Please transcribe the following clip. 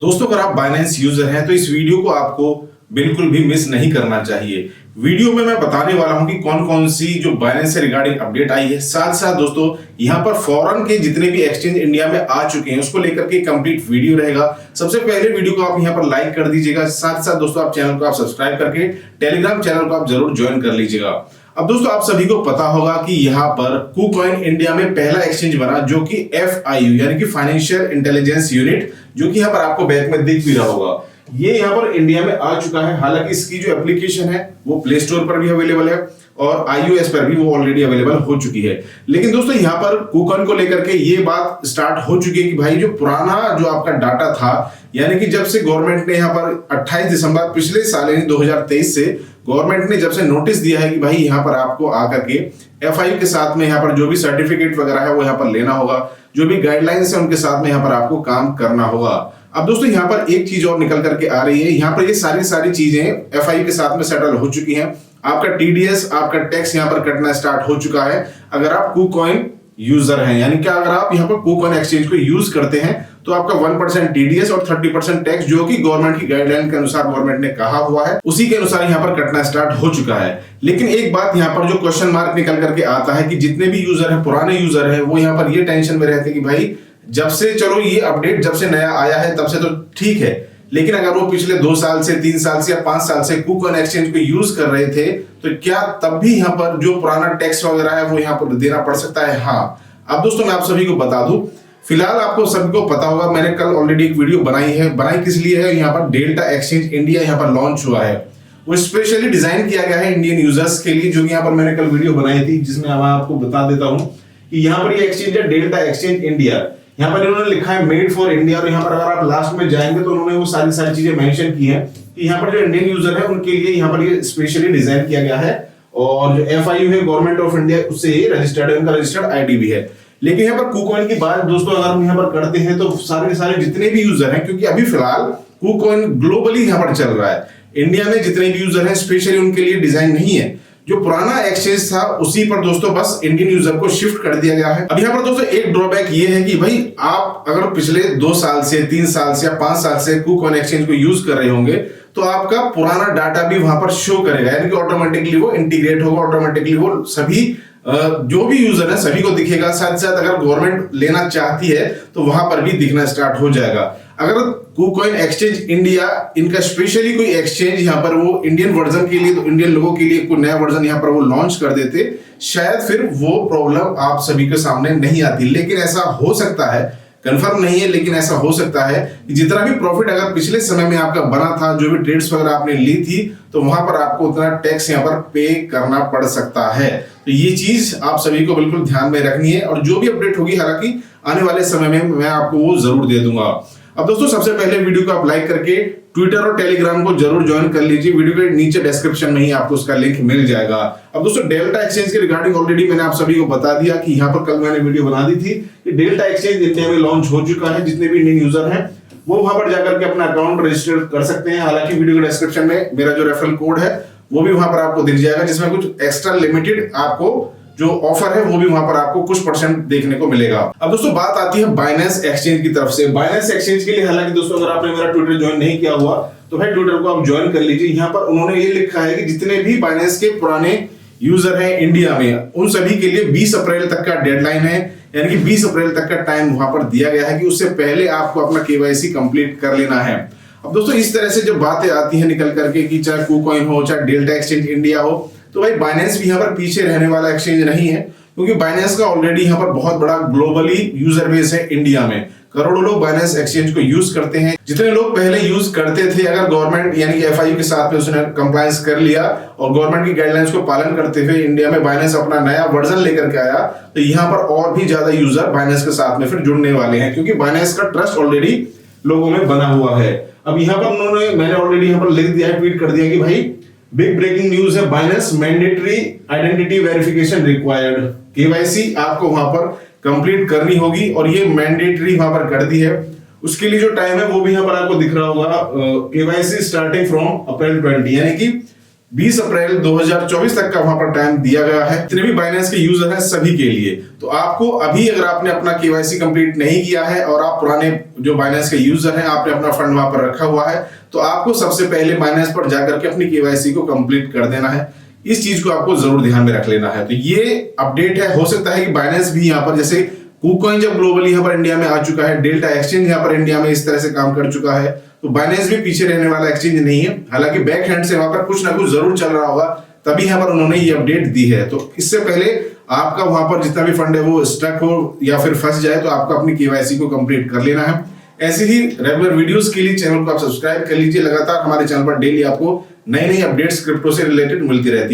दोस्तों अगर आप बाइनेंस यूजर हैं तो इस वीडियो को आपको बिल्कुल भी मिस नहीं करना चाहिए। वीडियो में मैं बताने वाला हूं कि कौन कौन सी जो बाइनेंस से रिगार्डिंग अपडेट आई है, साथ साथ दोस्तों यहां पर फॉरेन के जितने भी एक्सचेंज इंडिया में आ चुके हैं उसको लेकर के कंप्लीट वीडियो रहेगा। सबसे पहले वीडियो को आप यहां पर लाइक कर दीजिएगा, साथ साथ दोस्तों आप चैनल को आप सब्सक्राइब करके टेलीग्राम चैनल को आप जरूर ज्वाइन कर लीजिएगा। अब दोस्तों आप सभी को पता होगा कि यहाँ पर KuCoin इंडिया में पहला एक्सचेंज बना जो कि FIU यानी कि फाइनेंशियल इंटेलिजेंस यूनिट, जो कि यहाँ पर आपको बैक में दिख भी रहा होगा, ये यहाँ पर इंडिया में आ चुका है। हालांकि इसकी जो एप्लीकेशन है वो प्ले स्टोर पर भी अवेलेबल है और iOS पर भी वो ऑलरेडी अवेलेबल हो चुकी है। लेकिन दोस्तों यहाँ पर KuCoin को लेकर के ये बात स्टार्ट हो चुकी है कि भाई जो पुराना जो आपका डाटा था, यानी कि जब से गवर्नमेंट ने यहाँ पर 28 दिसंबर पिछले साल यानी 2023 से गवर्नमेंट ने जब से नोटिस दिया है कि भाई यहाँ पर आपको आकर के FIU के साथ में यहाँ पर जो भी सर्टिफिकेट वगैरह है वो यहाँ पर लेना होगा, जो भी गाइडलाइंस है उनके साथ में यहाँ पर आपको काम करना होगा। अब दोस्तों यहाँ पर एक चीज और निकल करके आ रही है, यहाँ पर ये सारी चीजें FIU के साथ में सेटल हो चुकी हैं। आपका TDS आपका टैक्स यहाँ पर कटना स्टार्ट हो चुका है अगर आप KuCoin यूजर हैं, यानी कि अगर आप यहाँ पर KuCoin एक्सचेंज को यूज करते हैं तो आपका 1% TDS और 30% टैक्स जो कि गवर्नमेंट की गाइडलाइन के अनुसार गवर्नमेंट ने कहा हुआ है उसी के अनुसार यहाँ पर कटना स्टार्ट हो चुका है। लेकिन एक बात यहाँ पर जो क्वेश्चन मार्क निकल करके आता है कि जितने भी यूजर है, पुराने यूजर है, वो यहाँ पर ये टेंशन में रहते हैं कि भाई जब से चलो ये अपडेट जब से नया आया है तब से तो ठीक है, लेकिन अगर वो पिछले 2 साल से 3 साल से या 5 साल से KuCoin एक्सचेंज को यूज कर रहे थे तो क्या तब भी यहाँ पर जो पुराना टैक्स वगैरह है वो यहाँ पर देना पड़ सकता है? हाँ। अब दोस्तों मैं आप सभी को बता दूं, फिलहाल आपको सभी को पता होगा, मैंने कल ऑलरेडी एक वीडियो बनाई है। बनाई किस लिए है? यहाँ पर डेल्टा एक्सचेंज इंडिया यहाँ पर लॉन्च हुआ है, वो स्पेशली डिजाइन किया गया है इंडियन यूजर्स के लिए, जो कि यहाँ पर मैंने कल वीडियो बनाई थी जिसमें मैं आपको बता देता हूँ कि यहाँ पर ये एक्सचेंज है डेल्टा एक्सचेंज इंडिया। यहाँ पर इन्होंने लिखा है मेड फॉर इंडिया, और यहाँ पर अगर आप लास्ट में जाएंगे तो उन्होंने वो सारी चीजें मेंशन की है कि यहाँ पर जो इंडियन यूजर है उनके लिए यहाँ पर ये स्पेशली डिजाइन किया गया है। और जो FIU है गवर्नमेंट ऑफ इंडिया उससे ये रजिस्टर्ड है, उनका रजिस्टर्ड ID भी है। लेकिन यहाँ पर KuCoin की बात दोस्तों अगर हम यहाँ पर करते हैं तो सारे जितने भी यूजर हैं, क्योंकि अभी फिलहाल KuCoin ग्लोबली यहाँ पर चल रहा है, इंडिया में जितने भी यूजर हैं स्पेशली उनके लिए डिजाइन नहीं है। जो पुराना एक्सचेंज था उसी पर दोस्तों बस इंडियन यूजर को शिफ्ट कर दिया गया है। अब यहाँ पर दोस्तों एक ड्रॉबैक ये है कि भाई आप अगर पिछले 2 साल से 3 साल से या 5 साल से KuCoin एक्सचेंज को यूज कर रहे होंगे तो आपका पुराना डाटा भी वहां पर शो करेगा, यानी कि ऑटोमेटिकली वो इंटीग्रेट होगा, ऑटोमेटिकली वो सभी जो भी यूजर है सभी को दिखेगा। साथ साथ अगर गवर्नमेंट लेना चाहती है तो वहां पर भी दिखना स्टार्ट हो जाएगा। अगर KuCoin एक्सचेंज इंडिया इनका स्पेशली कोई एक्सचेंज यहाँ पर वो इंडियन वर्जन के लिए, तो इंडियन लोगों के लिए कोई नया वर्जन यहाँ पर वो लॉन्च कर देते, शायद फिर वो प्रॉब्लम आप सभी के सामने नहीं आती। लेकिन ऐसा हो सकता है, कंफर्म नहीं है लेकिन ऐसा हो सकता है कि जितना भी प्रॉफिट अगर पिछले समय में आपका बना था, जो भी ट्रेड्स वगैरह आपने ली थी, तो वहां पर आपको उतना टैक्स यहाँ पर पे करना पड़ सकता है। तो ये चीज आप सभी को बिल्कुल ध्यान में रखनी है, और जो भी अपडेट होगी हालांकि आने वाले समय में मैं आपको वो जरूर दे दूंगा। अब दोस्तों सबसे पहले वीडियो को आप लाइक करके ट्विटर और टेलीग्राम को जरूर ज्वाइन कर लीजिए, वीडियो के नीचे डिस्क्रिप्शन में ही आपको उसका लिंक मिल जाएगा। अब दोस्तों डेल्टा एक्सचेंज के रिगार्डिंग ऑलरेडी मैंने आप सभी को बता दिया कि यहाँ पर कल मैंने वीडियो बना दी थी कि डेल्टा एक्सचेंज इंडिया में लॉन्च हो चुका है। जितने भी इंडियन यूजर हैं वो वहां पर जाकर के अपना अकाउंट रजिस्टर कर सकते हैं। हालांकि वीडियो के डिस्क्रिप्शन में मेरा जो रेफरल कोड है वो भी वहां पर आपको दिख जाएगा, जिसमें कुछ एक्स्ट्रा लिमिटेड आपको जो ऑफर है वो भी वहां पर आपको कुछ % देखने को मिलेगा। अब दोस्तों बात आती है बाइनेंस एक्सचेंज की तरफ से। बाइनेंस एक्सचेंज के लिए हालांकि दोस्तों अगर आपने मेरा ट्विटर ज्वाइन नहीं किया हुआ तो भाई ट्विटर को आप ज्वाइन कर लीजिए। यहाँ पर उन्होंने ये लिखा है कि जितने भी बाइनेंस के पुराने यूजर हैं इंडिया में उन सभी के लिए 20 अप्रैल तक का डेडलाइन है, यानी कि 20 अप्रैल तक का टाइम वहां पर दिया गया है कि उससे पहले आपको अपना KYC कंप्लीट कर लेना है। अब दोस्तों इस तरह से जब बातें आती है निकल करके कि चाहे KuCoin हो चाहे डेल्टा एक्सचेंज इंडिया हो, तो भाई बाइनेंस भी यहाँ पर पीछे रहने वाला एक्सचेंज नहीं है, क्योंकि बाइनेंस का ऑलरेडी यहाँ पर बहुत बड़ा ग्लोबली यूजर बेस है। इंडिया में करोड़ों लोग बाइनेंस एक्सचेंज को यूज करते हैं। जितने लोग पहले यूज करते थे, अगर गवर्नमेंट यानी कि FIU के साथ में उसने कंप्लायंस कर लिया और गवर्नमेंट की गाइडलाइंस को पालन करते हुए इंडिया में बाइनेंस अपना नया वर्जन लेकर के आया, तो यहाँ पर और भी ज्यादा यूजर बाइनेंस के साथ में फिर जुड़ने वाले हैं, क्योंकि बाइनेंस का ट्रस्ट ऑलरेडी लोगों में बना हुआ है। अब यहाँ पर मैंने ऑलरेडी यहाँ पर लिख दिया है, ट्वीट कर दिया कि भाई बिग ब्रेकिंग न्यूज है, Binance mandatory identity verification required, KYC आपको वहां पर कंप्लीट करनी होगी और ये मैंडेटरी वहां पर कर दी है। उसके लिए जो टाइम है वो भी यहाँ पर आपको दिख रहा होगा, KYC स्टार्टिंग फ्रॉम अप्रैल 20, यानी कि 20 अप्रैल 2024 तक का वहां पर टाइम दिया गया है। जितने भी बाइनेंस के यूजर हैं सभी के लिए। तो आपको अभी अगर आपने अपना केवाईसी कंप्लीट नहीं किया है और आप पुराने जो बाइनेंस के यूजर हैं, आपने अपना फंड वहां पर रखा हुआ है, तो आपको सबसे पहले बाइनेंस पर जाकर के अपनी केवाईसी को कंप्लीट कर देना है। इस चीज को आपको जरूर ध्यान में रख लेना है। तो ये अपडेट है। हो सकता है कि बाइनेंस भी यहाँ पर, जैसे KuCoin जब ग्लोबली यहाँ पर इंडिया में आ चुका है, डेल्टा एक्सचेंज यहाँ पर इंडिया में इस तरह से काम कर चुका है, तो बाइनेंस भी पीछे रहने वाला एक्सचेंज नहीं है। हालांकि बैक हैंड से वहां पर कुछ ना कुछ जरूर चल रहा होगा, तभी यहाँ पर उन्होंने ये अपडेट दी है। तो इससे पहले आपका वहां पर जितना भी फंड है वो स्टक हो या फिर फंस जाए, तो आपको अपनी केवाईसी को कंप्लीट कर लेना है। ऐसे ही रेगुलर वीडियोस के लिए चैनल को आप सब्सक्राइब कर लीजिए। लगातार हमारे चैनल पर डेली आपको नई नई अपडेट्स क्रिप्टो से रिलेटेड मिलती रहती है।